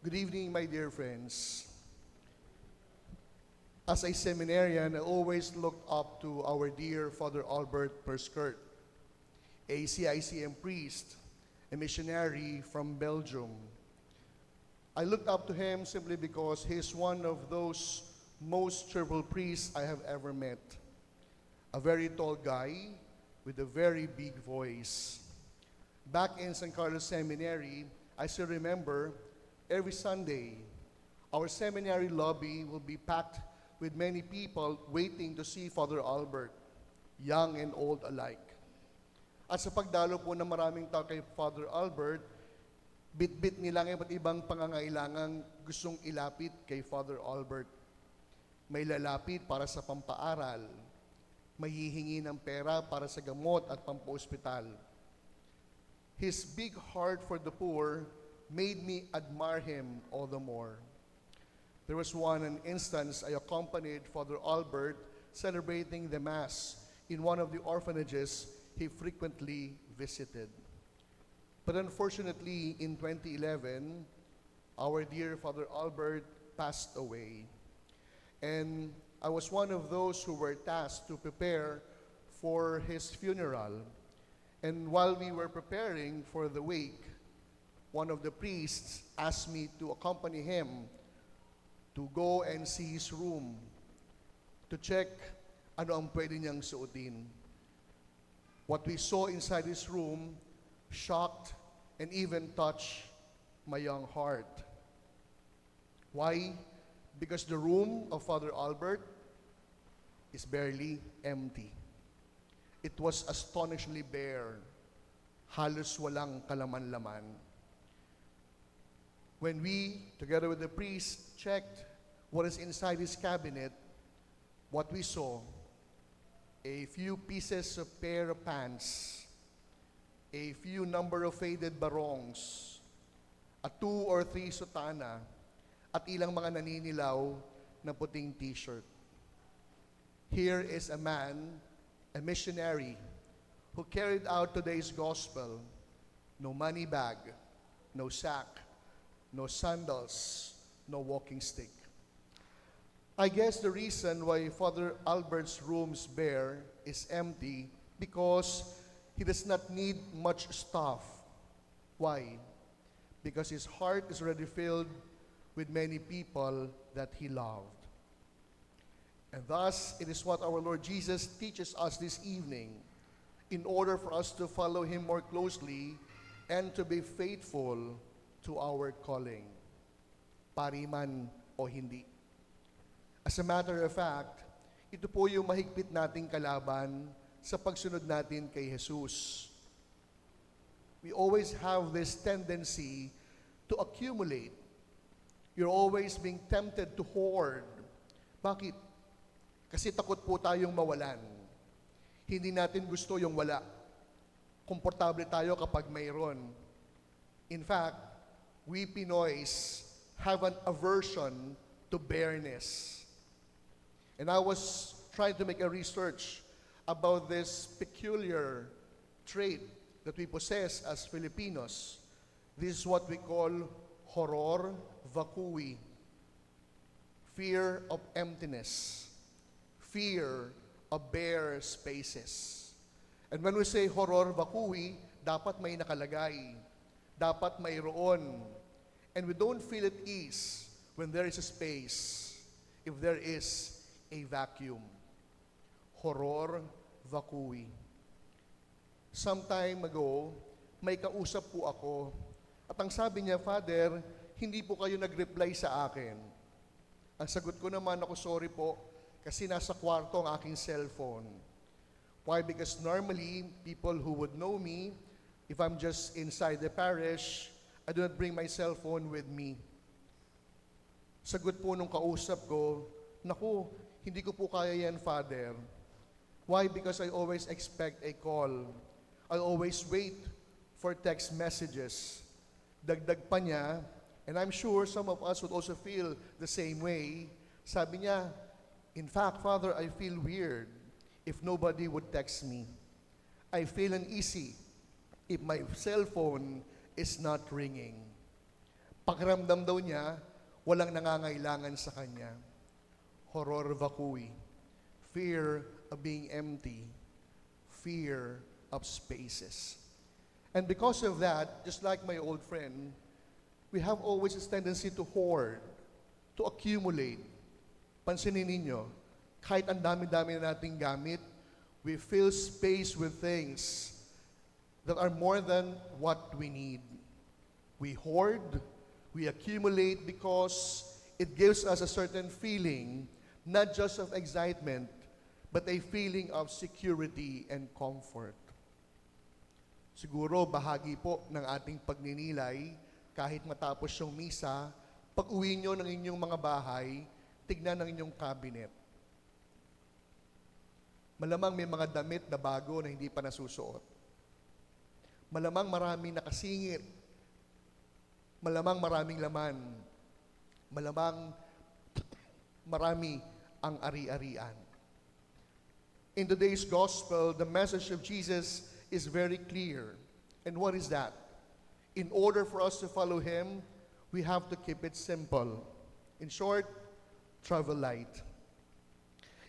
Good evening, my dear friends. As a seminarian, I always looked up to our dear Father Albert Perskert, a CICM priest, a missionary from Belgium. I looked up to him simply because he's one of those most cheerful priests I have ever met. A very tall guy with a very big voice. Back in San Carlos Seminary, I still remember every Sunday, our seminary lobby will be packed with many people waiting to see Father Albert, young and old alike. At sa pagdalo po ng maraming tao kay Father Albert, bit-bit nilang iba't ibang pangangailangang gustong ilapit kay Father Albert. May lalapit para sa pampaaral, may hihingi ng pera para sa gamot at pampa-ospital. His big heart for the poor made me admire him all the more. There was an instance I accompanied Father Albert celebrating the Mass in one of the orphanages he frequently visited. But unfortunately, in 2011, our dear Father Albert passed away. And I was one of those who were tasked to prepare for his funeral. And while we were preparing for the wake, one of the priests asked me to accompany him to go and see his room, to check ano ang pwede niyang suotin. What we saw inside his room shocked and even touched my young heart. Why? Because the room of Father Albert is barely empty. It was astonishingly bare. Halos walang kalaman-laman. When we, together with the priest, checked what is inside his cabinet, what we saw, a few pieces of pair of pants, a few number of faded barongs, a 2 or 3 sutana, at ilang mga naninilaw na puting t-shirt. Here is a man, a missionary, who carried out today's gospel. No money bag, no sack, no sandals, no walking stick. I guess the reason why Father Albert's room's bare is empty because he does not need much stuff. Why? Because his heart is already filled with many people that he loved. And thus, it is what our Lord Jesus teaches us this evening in order for us to follow him more closely and to be faithful to our calling, pari man o hindi. As a matter of fact, ito po yung mahigpit nating kalaban sa pagsunod natin kay Jesus. We always have this tendency to accumulate. You're always being tempted to hoard. Bakit? Kasi takot po tayong mawalan. Hindi natin gusto yung wala. Komportable tayo kapag mayroon. In fact, we Pinoys have an aversion to bareness. And I was trying to make a research about this peculiar trait that we possess as Filipinos. This is what we call horror vacui, fear of emptiness, fear of bare spaces. And when we say horror vacui, dapat may nakalagay, dapat mayroon. And we don't feel at ease when there is a space, if there is a vacuum. Horror vacui. Some time ago, may kausap po ako. At ang sabi niya, Father, hindi po kayo nag-reply sa akin. Ang sagot ko naman, ako sorry po, kasi nasa kwarto ang aking cellphone. Why? Because normally, people who would know me, if I'm just inside the parish, I do not bring my cell phone with me. Sagot po nung kausap ko, naku, hindi ko po kaya yan, Father. Why? Because I always expect a call. I always wait for text messages. Dagdag pa niya, and I'm sure some of us would also feel the same way. Sabi niya, in fact, Father, I feel weird if nobody would text me. I feel uneasy if my cell phone is not ringing. Pakiramdam daw niya, walang nangangailangan sa kanya. Horror vacui. Fear of being empty. Fear of spaces. And because of that, just like my old friend, we have always this tendency to hoard, to accumulate. Pansinin ninyo, kahit ang dami-dami na nating gamit, we fill space with things that are more than what we need. We hoard, we accumulate because it gives us a certain feeling, not just of excitement, but a feeling of security and comfort. Siguro bahagi po ng ating pagninilay, kahit matapos yung misa, pag uwi nyo ng inyong mga bahay, tignan ang inyong cabinet. Malamang may mga damit na bago na hindi pa nasusuot. Malamang maraming nakasingit. Malamang maraming laman. Malamang marami ang ari-arian. In today's gospel, the message of Jesus is very clear. And what is that? In order for us to follow Him, we have to keep it simple. In short, travel light.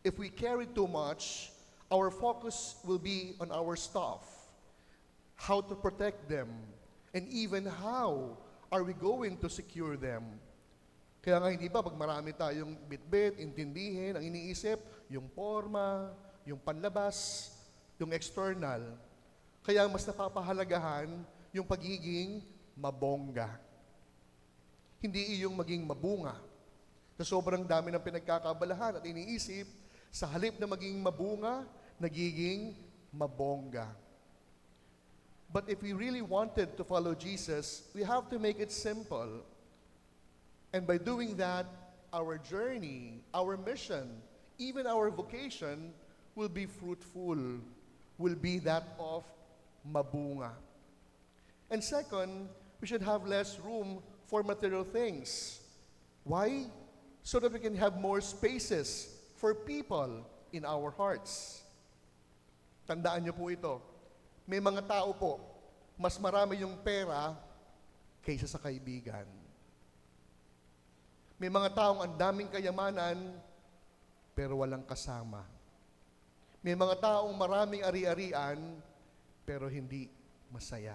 If we carry too much, our focus will be on our stuff, how to protect them, and even how are we going to secure them. Kaya nga hindi ba, pag marami tayong bit-bit, intindihin, ang iniisip, yung forma, yung panlabas, yung external. Kaya mas napapahalagahan yung pagiging mabongga. Hindi iyong maging mabunga. Sa sobrang dami ng pinagkakabalahan at iniisip, sa halip na maging mabunga, nagiging mabongga. But if we really wanted to follow Jesus, we have to make it simple. And by doing that, our journey, our mission, even our vocation will be fruitful, will be that of mabunga. And second, we should have less room for material things. Why? So that we can have more spaces for people in our hearts. Tandaan niyo po ito. May mga tao po, mas marami yung pera kaysa sa kaibigan. May mga taong ang daming kayamanan, pero walang kasama. May mga taong maraming ari-arian, pero hindi masaya.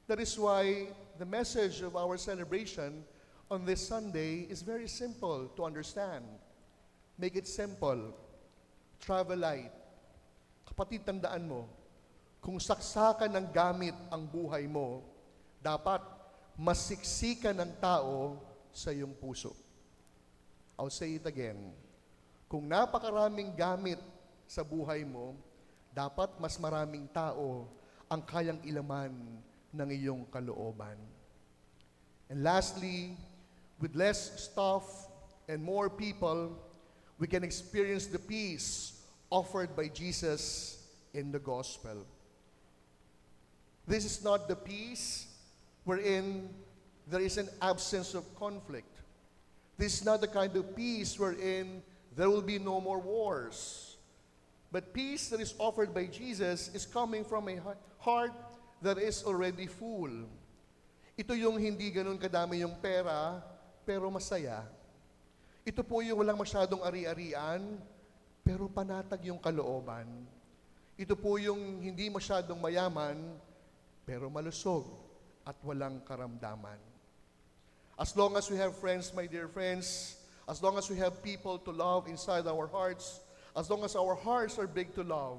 That is why the message of our celebration on this Sunday is very simple to understand. Make it simple. Travel light. Kapatid, tandaan mo, kung saksakan ng gamit ang buhay mo, dapat masiksikan ng tao sa iyong puso. I'll say it again. Kung napakaraming gamit sa buhay mo, dapat mas maraming tao ang kayang ilaman ng iyong kalooban. And lastly, with less stuff and more people, we can experience the peace offered by Jesus in the gospel. This is not the peace wherein there is an absence of conflict. This is not the kind of peace wherein there will be no more wars. But peace that is offered by Jesus is coming from a heart that is already full. Ito yung hindi ganun kadami yung pera, pero masaya. Ito po yung walang masyadong ari-arian, pero panatag yung kalooban. Ito po yung hindi masyadong mayaman, pero malusog at walang karamdaman. As long as we have friends, my dear friends, as long as we have people to love inside our hearts, as long as our hearts are big to love,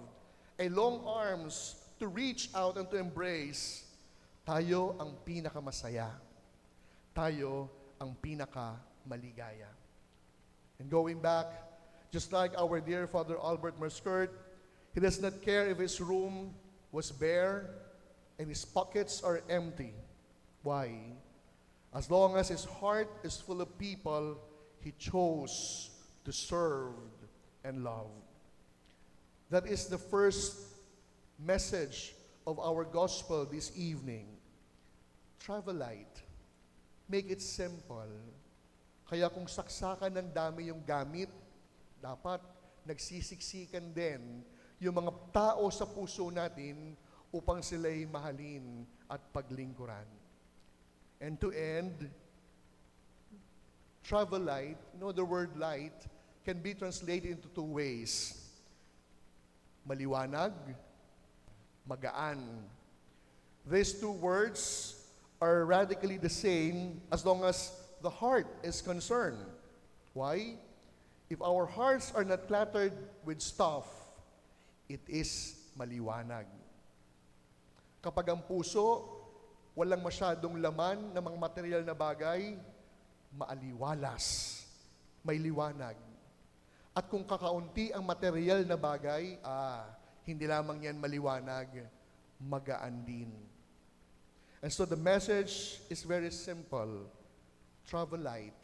a long arms to reach out and to embrace, tayo ang pinakamasaya. Tayo ang pinakamaligaya. And going back, just like our dear Father Albert Merskert, he does not care if his room was bare and his pockets are empty. Why? As long as his heart is full of people, he chose to serve and love. That is the first message of our gospel this evening. Travel light. Make it simple. Kaya kung saksakan ng dami yung gamit, dapat nagsisiksikan din yung mga tao sa puso natin upang sila'y mahalin at paglingkuran. And to end, travel light, the word light can be translated into two ways. Maliwanag, magaan. These two words are radically the same as long as the heart is concerned. Why? If our hearts are not cluttered with stuff, it is maliwanag. Kapag ang puso, walang masyadong laman ng mga material na bagay, maaliwalas, may liwanag. At kung kakaunti ang material na bagay, hindi lamang yan maliwanag, magaan din. And so the message is very simple. Travel light.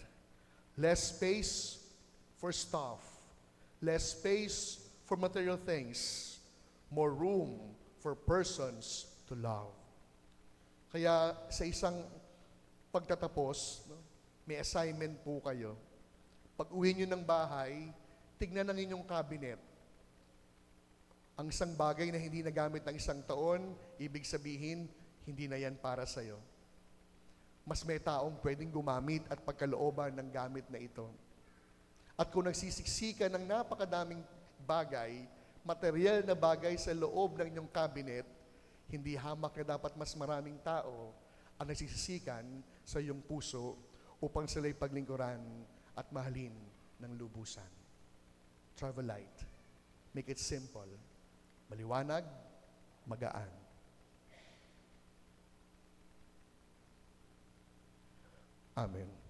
Less space for stuff. Less space for material things. More room for persons to love. Kaya sa isang pagtatapos, may assignment po kayo. Pag uwi nyo ng bahay, tignan ang inyong cabinet. Ang isang bagay na hindi nagamit ng isang taon, ibig sabihin, hindi na yan para sa'yo. Mas may taong pwedeng gumamit at pagkalooban ng gamit na ito. At kung nagsisiksika ng napakadaming bagay, material na bagay sa loob ng inyong cabinet, hindi hamak na dapat mas maraming tao ang nagsisisikan sa iyong puso upang sila'y paglingkuran at mahalin ng lubusan. Travel light. Make it simple. Maliwanag, magaan. Amen.